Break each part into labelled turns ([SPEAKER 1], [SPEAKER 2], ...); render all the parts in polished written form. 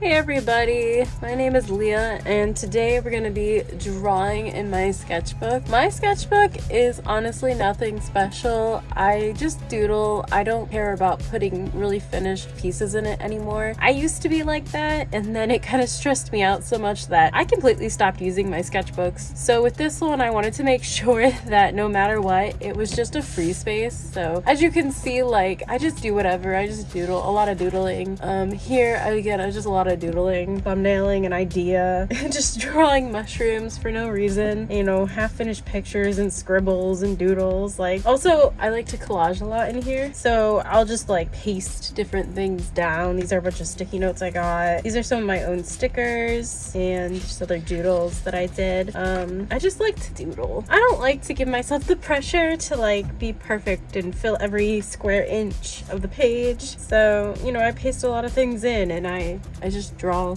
[SPEAKER 1] Hey everybody, my name is Leah and today we're going to be drawing in my sketchbook. My sketchbook is honestly nothing special. I just doodle. I don't care about putting really finished pieces in it anymore. I used to be like that and then it kind of stressed me out so much that I completely stopped using my sketchbooks. So with this one I wanted to make sure that no matter what, it was just a free space. So as you can see, like I just do whatever. I just doodle, a lot of doodling. Here again, I just a lot of doodling, thumbnailing an idea, just drawing mushrooms for no reason, you know, half-finished pictures and scribbles and doodles. Like, also I like to collage a lot in here, so I'll just like paste different things down. These are a bunch of sticky notes I got. These are some of my own stickers and just other doodles that I did. I just like to doodle. I don't like to give myself the pressure to like be perfect and fill every square inch of the page, so you know, I paste a lot of things in and I just draw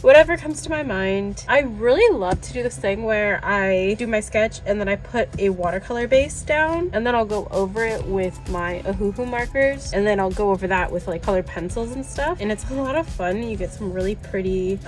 [SPEAKER 1] whatever comes to my mind. I really love to do this thing where I do my sketch and then I put a watercolor base down and then I'll go over it with my Ohuhu markers and then I'll go over that with like colored pencils and stuff, and it's a lot of fun. You get some really pretty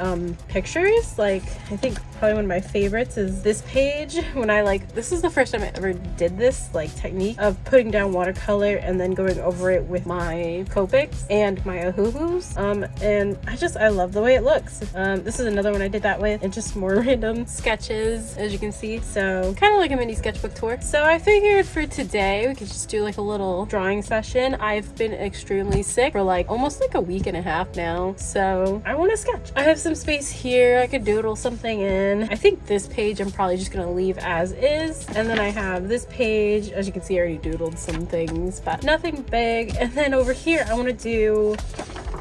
[SPEAKER 1] pictures. Like, I think probably one of my favorites is this page when this is the first time I ever did this like technique of putting down watercolor and then going over it with my Copics and my Ohuhus, and I love the way it looks. This is another one I did that with, and just more random sketches, as you can see. So kind of like a mini sketchbook tour. So I figured for today we could just do like a little drawing session. I've been extremely sick for like almost like a week and a half now, so I want to sketch. I have some space here. I could doodle something in. I think this page I'm probably just gonna leave as is, and then I have this page. As you can see, I already doodled some things, but nothing big. And then over here I want to do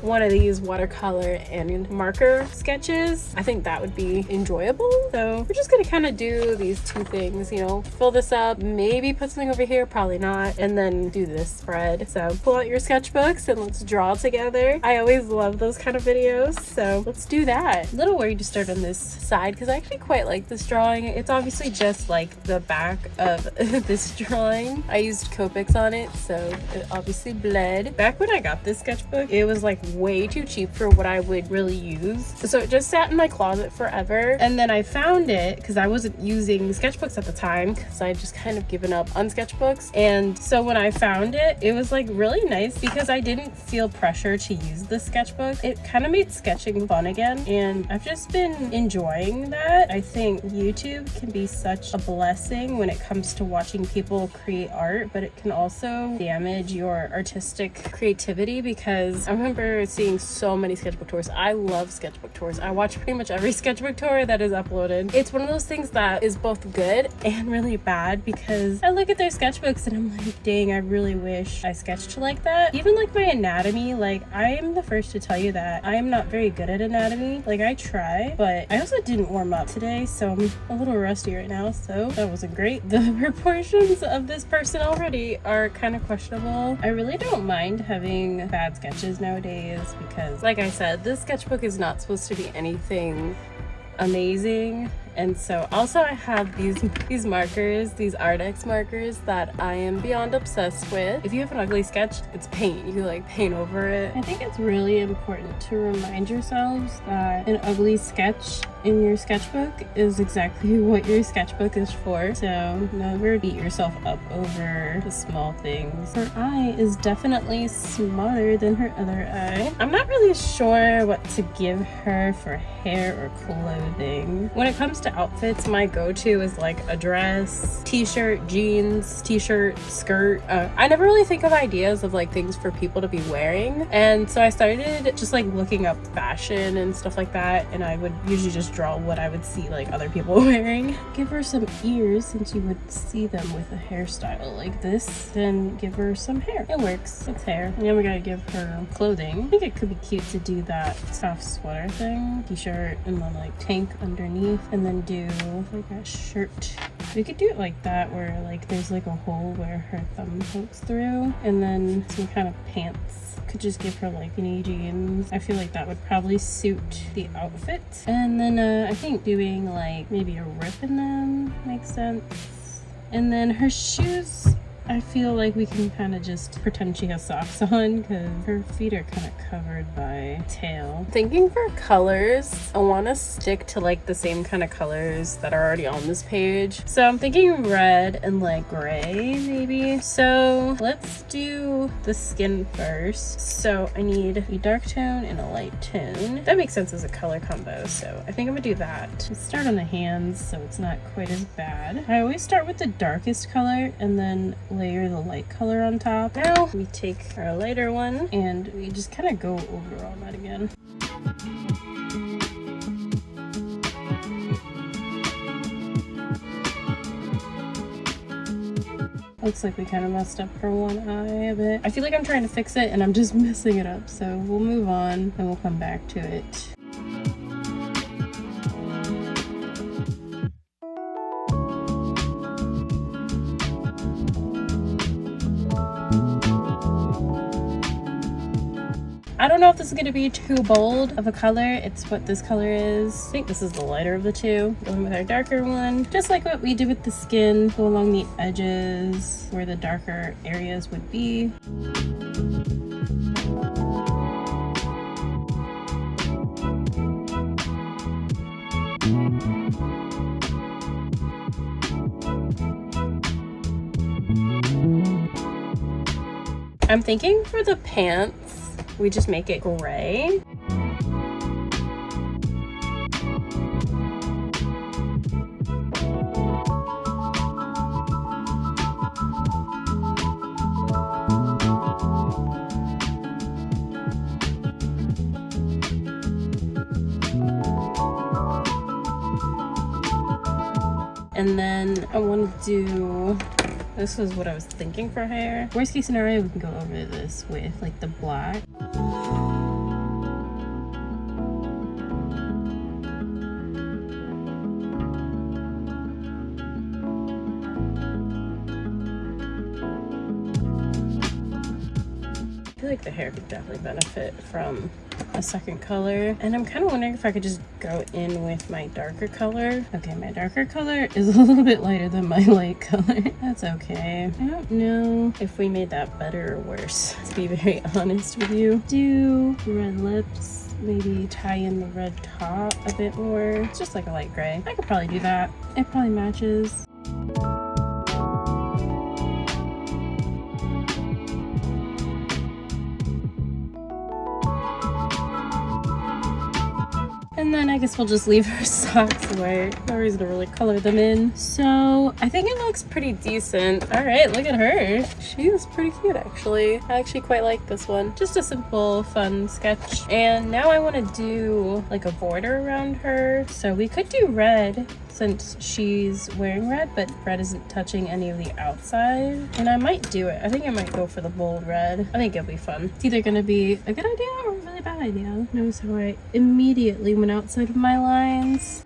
[SPEAKER 1] one of these watercolor and marker sketches. I think that would be enjoyable. So we're just gonna kind of do these two things, you know, fill this up, maybe put something over here, probably not, and then do this spread. So pull out your sketchbooks and let's draw together. I always love those kind of videos, so let's do that. A little worried to start on this side because I actually quite like this drawing. It's obviously just like the back of this drawing. I used Copics on it, so it obviously bled. Back when I got this sketchbook, it was like way too cheap for what I would really use, so it just sat in my closet forever. And then I found it because I wasn't using sketchbooks at the time because I just kind of given up on sketchbooks, and so when I found it, it was like really nice because I didn't feel pressure to use the sketchbook. It kind of made sketching fun again, and I've just been enjoying that. I think YouTube can be such a blessing when it comes to watching people create art, but it can also damage your artistic creativity because I remember seeing so many sketchbook tours. I love sketchbook tours. I watch pretty much every sketchbook tour that is uploaded. It's one of those things that is both good and really bad because I look at their sketchbooks and I'm like, dang, I really wish I sketched like that. Even like my anatomy, like I am the first to tell you that I am not very good at anatomy. Like I try, but I also didn't warm up today, so I'm a little rusty right now, so that wasn't great. The proportions of this person already are kind of questionable. I really don't mind having bad sketches nowadays because, like I said, this sketchbook is not supposed to be anything amazing. And so also I have these markers, these Artex markers that I am beyond obsessed with. If you have an ugly sketch, it's paint. You can like paint over it. I think it's really important to remind yourselves that an ugly sketch in your sketchbook is exactly what your sketchbook is for. So never beat yourself up over the small things. Her eye is definitely smaller than her other eye. I'm not really sure what to give her for hair or clothing. When it comes to outfits, my go-to is like a dress, t-shirt, jeans, t-shirt, skirt. I never really think of ideas of like things for people to be wearing, and so I started just like looking up fashion and stuff like that, and I would usually just draw what I would see like other people wearing. Give her some ears since you would see them with a hairstyle like this, then give her some hair. It works. It's hair. And then we gotta give her clothing. I think it could be cute to do that soft sweater thing, t-shirt, and then like tank underneath, and then do like a shirt. We could do it like that where like there's like a hole where her thumb pokes through, and then some kind of pants. Could just give her like skinny jeans. I feel like that would probably suit the outfit. And then I think doing like maybe a rip in them makes sense. And then her shoes, I feel like we can kind of just pretend she has socks on because her feet are kind of covered by tail. Thinking for colors, I want to stick to like the same kind of colors that are already on this page. So I'm thinking red and like gray maybe. So let's do the skin first. So I need a dark tone and a light tone. That makes sense as a color combo. So I think I'm gonna do that. Let's start on the hands so it's not quite as bad. I always start with the darkest color and then layer the light color on top. Now we take our lighter one and we just kind of go over all that again. Looks like we kind of messed up her one eye a bit. I feel like I'm trying to fix it and I'm just messing it up. So we'll move on and we'll come back to it. I don't know if this is going to be too bold of a color. It's what this color is. I think this is the lighter of the two. Going with our darker one. Just like what we did with the skin. Go along the edges where the darker areas would be. I'm thinking for the pants, we just make it gray. And then I want to do, this was what I was thinking for hair. Worst case scenario, we can go over this with like the black. I feel like the hair could definitely benefit from a second color, and I'm kind of wondering if I could just go in with my darker color. Okay, my darker color is a little bit lighter than my light color. That's okay. I don't know if we made that better or worse, to be very honest with you. Do red lips, maybe tie in the red top a bit more. It's just like a light gray. I could probably do that. It probably matches. And then I guess we'll just leave her socks away. No reason to really color them in. So I think it looks pretty decent. All right, look at her. She was pretty cute, actually. I actually quite like this one. Just a simple, fun sketch. And now I want to do like a border around her. So we could do red since she's wearing red, but red isn't touching any of the outside. And I might do it. I think I might go for the bold red. I think it'll be fun. It's either gonna be a good idea or a really bad idea. Notice how I immediately went outside of my lines.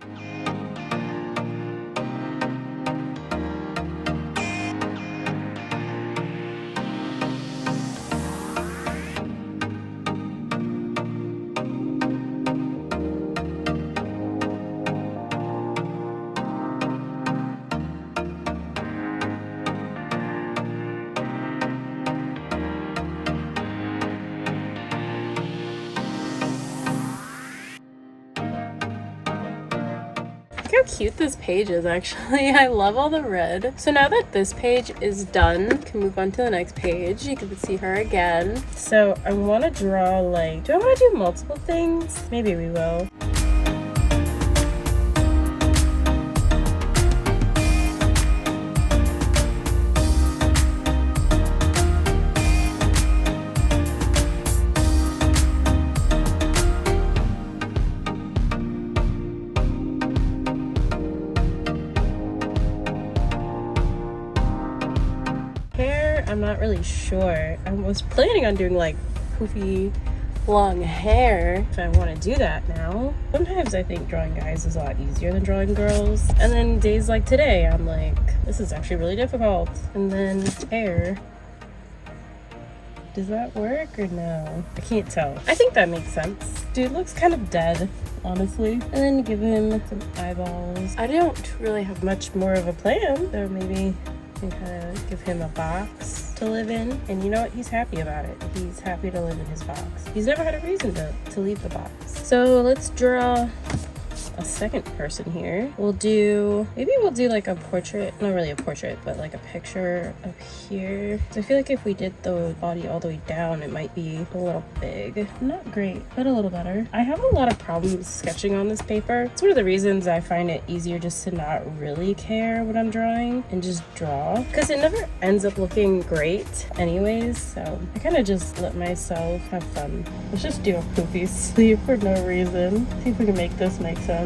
[SPEAKER 1] How cute this page is, actually. I love all the red. So now that this page is done, we can move on to the next page. You can see her again. So I want to draw like, do I want to do multiple things? Maybe we will. I'm not really sure. I was planning on doing like poofy long hair if I want to do that now. Sometimes I think drawing guys is a lot easier than drawing girls. And then days like today, I'm like, this is actually really difficult. And then hair. Does that work or no? I can't tell. I think that makes sense. Dude looks kind of dead, honestly. And then give him some eyeballs. I don't really have much more of a plan, so maybe and kind of give him a box to live in. And you know what? He's happy about it. He's happy to live in his box. He's never had a reason to leave the box. So let's draw a second person here. Maybe we'll do like a portrait, not really a portrait, but like a picture up here. So I feel like if we did the body all the way down, it might be a little big. Not great, but a little better. I have a lot of problems sketching on this paper. It's one of the reasons I find it easier just to not really care what I'm drawing and just draw, because it never ends up looking great anyways. So I kind of just let myself have fun. Let's just do a poofy sleeve for no reason. See if we can make this make sense.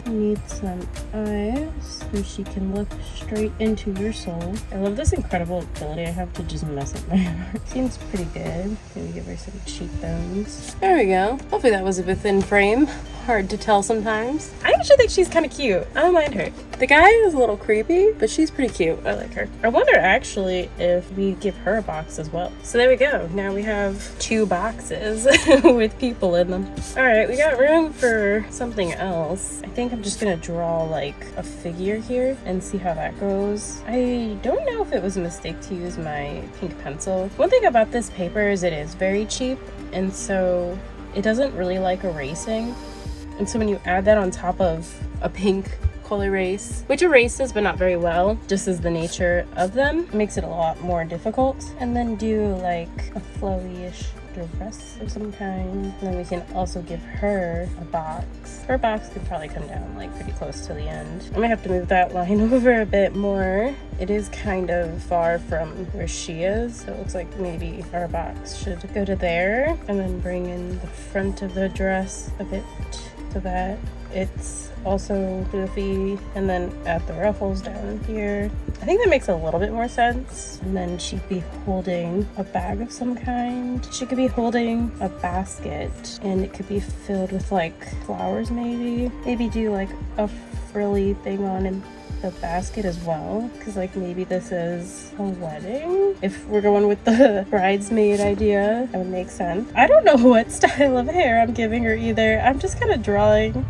[SPEAKER 1] Need some eyes so she can look straight into your soul. I love this incredible ability I have to just mess up my art. Seems pretty good. Maybe give her some cheekbones. There we go. Hopefully that was within frame. Hard to tell sometimes. I actually think she's kind of cute. I don't mind her. The guy is a little creepy, but she's pretty cute. I like her. I wonder actually if we give her a box as well. So there we go. Now we have 2 boxes with people in them. All right, we got room for something else. I think I'm just gonna draw like a figure here and see how that goes. I don't know if it was a mistake to use my pink pencil. One thing about this paper is it is very cheap, and so it doesn't really like erasing. And so when you add that on top of a pink color erase, which erases but not very well, just as the nature of them, it makes it a lot more difficult. And then do like a flowy-ish dress of some kind. And then we can also give her a box. Her box could probably come down like pretty close to the end. I might have to move that line over a bit more. It is kind of far from where she is, so it looks like maybe our box should go to there, and then bring in the front of the dress a bit so that it's also poofy, and then add the ruffles down here. I think that makes a little bit more sense. And then she'd be holding a bag of some kind. She could be holding a basket, and it could be filled with like flowers maybe. Maybe do like a frilly thing on in the basket as well, because like maybe this is a wedding. If we're going with the bridesmaid idea, that would make sense. I don't know what style of hair I'm giving her either. I'm just kind of drawing.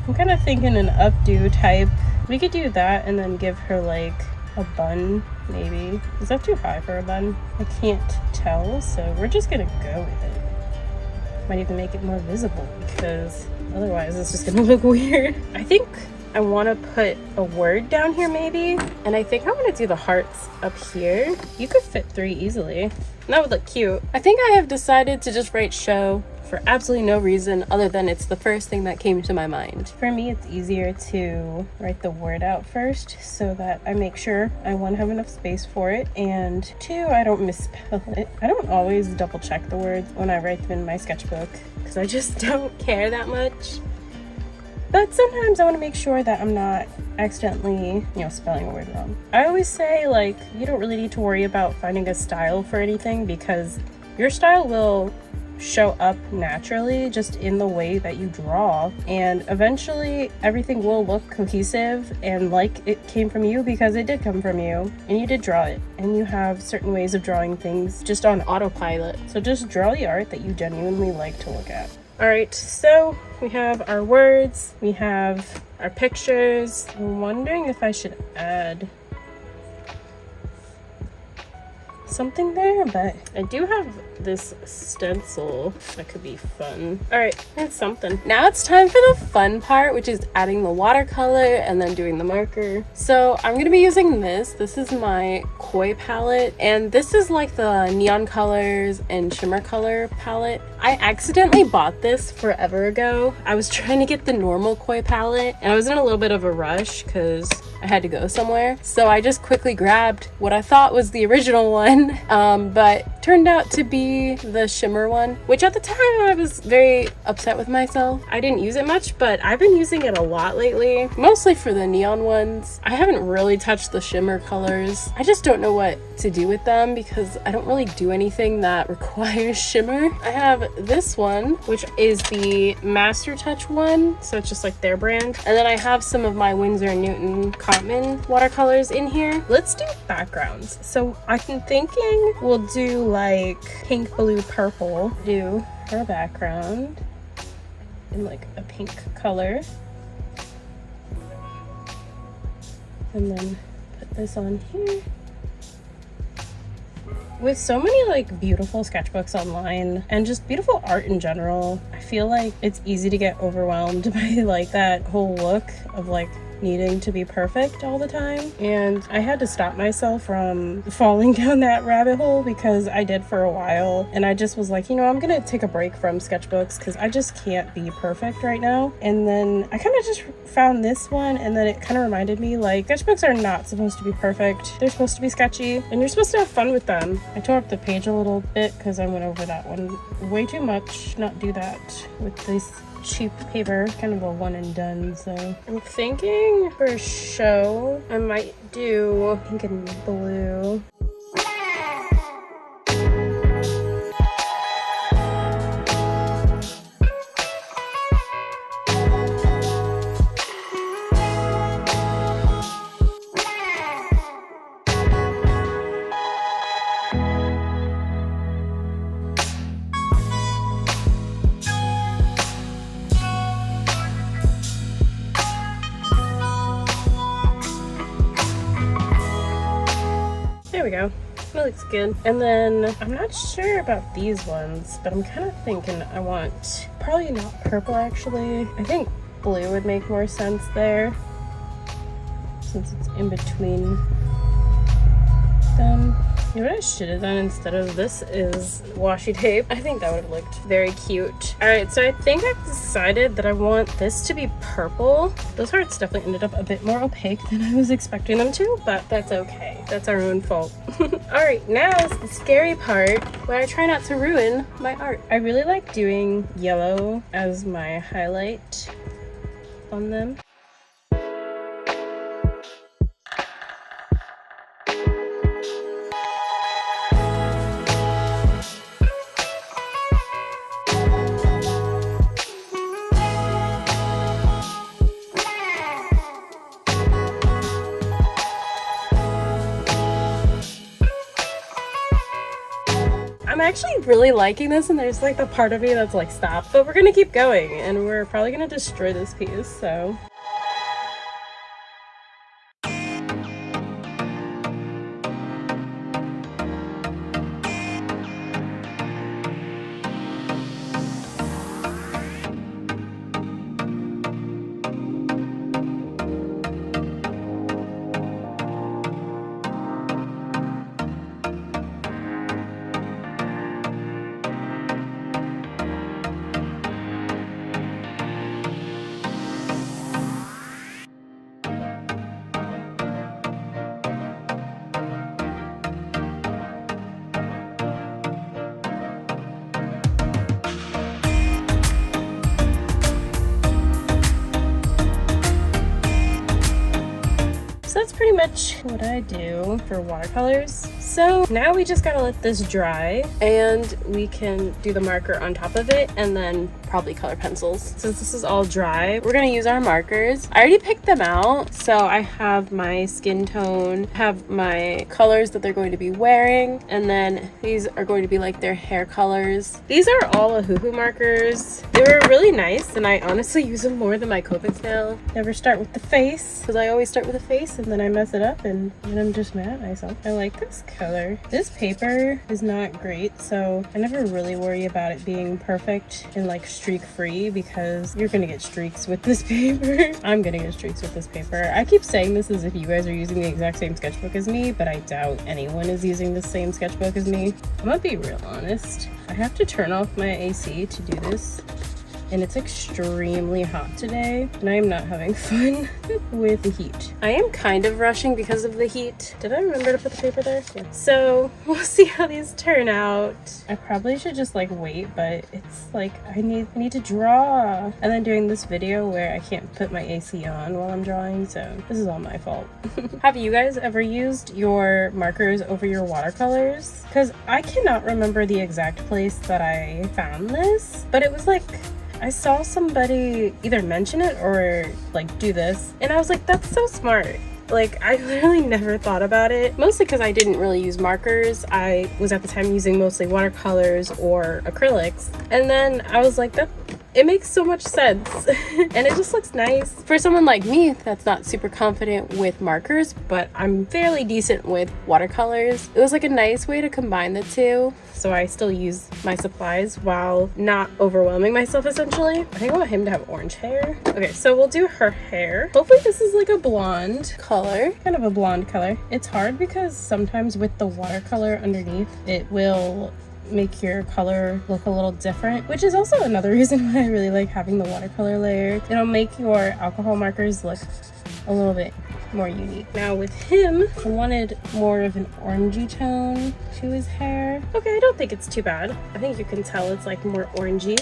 [SPEAKER 1] I'm kind of thinking an updo type. We could do that and then give her like a bun maybe. Is that too high for a bun? I can't tell, so we're just gonna go with it. Might even make it more visible, because otherwise it's just gonna look weird. I think I want to put a word down here maybe, and I think I want to do the hearts up here. You could fit 3 easily. That would look cute. I think I have decided to just write show for absolutely no reason other than it's the first thing that came to my mind. For me, it's easier to write the word out first so that I make sure I, 1, have enough space for it, and 2, I don't misspell it. I don't always double check the words when I write them in my sketchbook because I just don't care that much. But sometimes I want to make sure that I'm not accidentally, spelling a word wrong. I always say, like, you don't really need to worry about finding a style for anything, because your style will show up naturally just in the way that you draw, and eventually everything will look cohesive and like it came from you, because it did come from you and you did draw it, and you have certain ways of drawing things just on autopilot. So just draw the art that you genuinely like to look at. All right, so we have our words, we have our pictures. I'm wondering if I should add something there, but I do have this stencil that could be fun. All right, that's something. Now it's time for the fun part, which is adding the watercolor and then doing the marker. So I'm gonna be using this. This is my Koi palette, and this is like the neon colors and shimmer color palette. I accidentally bought this forever ago. I was trying to get the normal Koi palette, and I was in a little bit of a rush because I had to go somewhere. So I just quickly grabbed what I thought was the original one, but turned out to be the shimmer one, which at the time I was very upset with myself. I didn't use it much, but I've been using it a lot lately, mostly for the neon ones. I haven't really touched the shimmer colors. I just don't know what to do with them because I don't really do anything that requires shimmer. I have this one, which is the Master Touch one, so it's just like their brand. And then I have some of my Winsor & Newton Common watercolors in here. Let's do backgrounds. So I'm thinking we'll do like pink, blue, purple. Do her background in like a pink color. And then put
[SPEAKER 2] this on here. With so many like beautiful sketchbooks online and just beautiful art in general, I feel like it's easy to get overwhelmed by like that whole look of like needing to be perfect all the time. And I had to stop myself from falling down that rabbit hole, because I did for a while, and I just was like, you know, I'm gonna take a break from sketchbooks because I just can't be perfect right now. And then I kind of just found this one, and then it kind of reminded me like sketchbooks are not supposed to be perfect. They're supposed to be sketchy and you're supposed to have fun with them. I tore up the page a little bit because I went over that one way too much. Not do that with this cheap paper, kind of a one and done. So I'm thinking for a show I might do pink and blue. There we go. That looks good. And then I'm not sure about these ones, but I'm kind of thinking I want probably not purple actually. I think blue would make more sense there since it's in between them. You know what I should have done instead of this is washi tape. I think that would have looked very cute. All right, so I think I've decided that I want this to be purple. Those hearts definitely ended up a bit more opaque than I was expecting them to, but that's okay. That's our own fault. All right, now is the scary part where I try not to ruin my art. I really like doing yellow as my highlight on them. I'm actually really liking this, and there's like the part of me that's like, stop. But we're gonna keep going, and we're probably gonna destroy this piece, so. That's pretty much what I do for watercolors. So now we just gotta let this dry, and we can do the marker on top of it, and then probably color pencils. Since this is all dry, we're gonna use our markers. I already picked them out, so I have my skin tone, have my colors that they're going to be wearing, and then these are going to be like their hair colors. These are all Ohuhu markers. They were really nice, and I honestly use them more than my Copics now. Never start with the face, because I always start with the face and then I mess it up, and then I'm just mad at myself. I like this color. This paper is not great, so I never really worry about it being perfect and like streak free, because you're gonna get streaks with this paper. I'm gonna get streaks with this paper. I keep saying this as if you guys are using the exact same sketchbook as me, but I doubt anyone is using the same sketchbook as me. I'm gonna be real honest. I have to turn off my AC to do this, and it's extremely hot today, and I am not having fun with the heat. I am kind of rushing because of the heat. Did I remember to put the paper there? Yeah. So we'll see how these turn out. I probably should just like wait, but it's like I need to draw, and then doing this video where I can't put my AC on while I'm drawing, so this is all my fault. Have you guys ever used your markers over your watercolors? Because I cannot remember the exact place that I found this, but it was like I saw somebody either mention it or like do this, and I was like, that's so smart. Like, I literally never thought about it, mostly because I didn't really use markers. I was at the time using mostly watercolors or acrylics, and then I was like,
[SPEAKER 1] it makes so much sense. And it just looks nice. For someone like me that's not super confident with markers, but I'm fairly decent with watercolors, it was like a nice way to combine the two. So I still use my supplies while not overwhelming myself, essentially. I think I want him to have orange hair. Okay, so we'll do her hair. Hopefully this is like a blonde color. Kind of a blonde color. It's hard because sometimes with the watercolor underneath, it will make your color look a little different, which is also another reason why I really like having the watercolor layer. It'll make your alcohol markers look a little bit more unique. Now with him, I wanted more of an orangey tone to his hair. Okay, I don't think it's too bad. I think you can tell it's like more orangey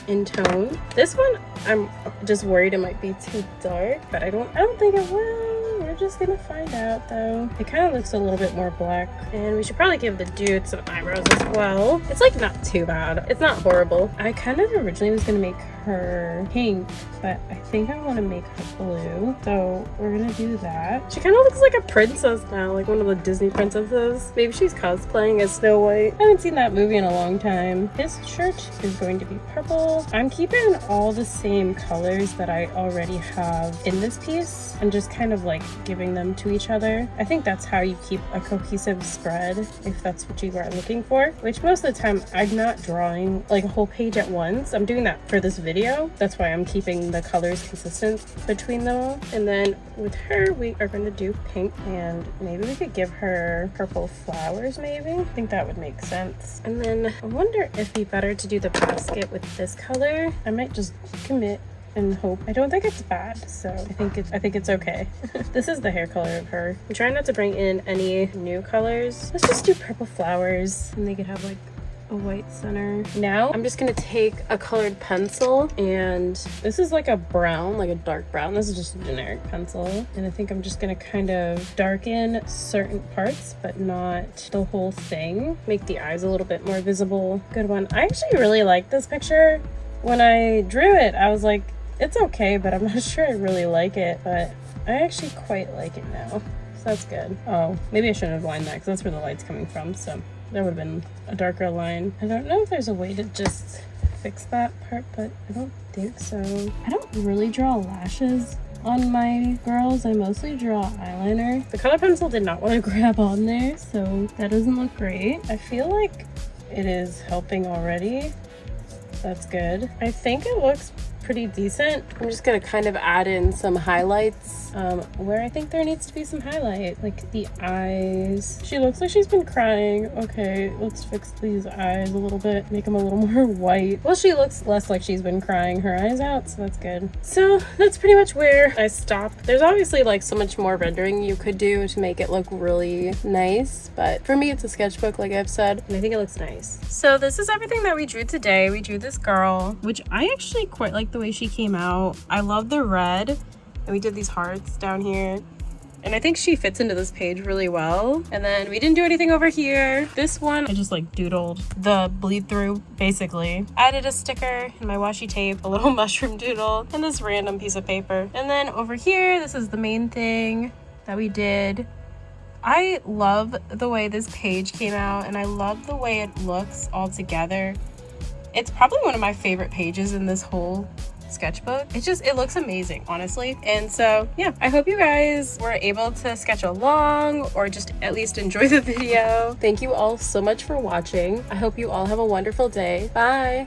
[SPEAKER 1] in tone. This one, I'm just worried it might be too dark, but I don't think it will. We're just gonna find out though. It kind of looks a little bit more black, and we should probably give the dude some eyebrows as well. It's like not too bad. It's not horrible. I kind of originally was gonna make her pink, but I think I want to make her blue, so we're gonna do that. She kind of looks like a princess now, like one of the Disney princesses. Maybe she's cosplaying as Snow White. I haven't seen that movie in a long time. His shirt is going to be purple. I'm keeping all the same colors that I already have in this piece and just kind of like giving them to each other. I think that's how you keep a cohesive spread, if that's what you are looking for, which most of the time I'm not drawing like a whole page at once. I'm doing that for this video. That's why I'm keeping the colors consistent between them all. And then with her, we are going to do pink, and maybe we could give her purple flowers maybe. I think that would make sense. And then I wonder if it'd be better to do the basket with this color. I might just commit and hope. I don't think it's bad, so I think it's okay. This is the hair color of her. I'm trying not to bring in any new colors. Let's just do purple flowers, and they could have like a white center. Now I'm just gonna take a colored pencil, and this is like a brown, like a dark brown. This is just a generic pencil, and I think I'm just gonna kind of darken certain parts but not the whole thing. Make the eyes a little bit more visible. Good one. I actually really like this picture. When I drew it, I was like, it's okay, but I'm not sure I really like it, but I actually quite like it now, so that's good. Oh, maybe I shouldn't have lined that because that's where the light's coming from, so there would have been a darker line. I don't know if there's a way to just fix that part, but I don't think so. I don't really draw lashes on my girls. I mostly draw eyeliner. The color pencil did not want to grab on there, so that doesn't look great. I feel like it is helping already. That's good. I think it looks pretty decent. I'm just gonna kind of add in some highlights where I think there needs to be some highlight, like the eyes. She looks like she's been crying. Okay, let's fix these eyes a little bit, make them a little more white. Well, she looks less like she's been crying her eyes out, so that's good. So that's pretty much where I stopped. There's obviously like so much more rendering you could do to make it look really nice, but for me it's a sketchbook, like I've said, and I think it looks nice. So this is everything that we drew today. We drew this girl, which I actually quite like the way she came out. I love the red, and we did these hearts down here, and I think she fits into this page really well. And then we didn't do anything over here. This one I just like doodled the bleed through basically. Added a sticker and my washi tape, a little mushroom doodle, and this random piece of paper. And then over here, this is the main thing that we did. I love the way this page came out, and I love the way it looks all together. It's probably one of my favorite pages in this whole sketchbook. It looks amazing, honestly. And so yeah, I hope you guys were able to sketch along or just at least enjoy the video. Thank you all so much for watching. I hope you all have a wonderful day. Bye.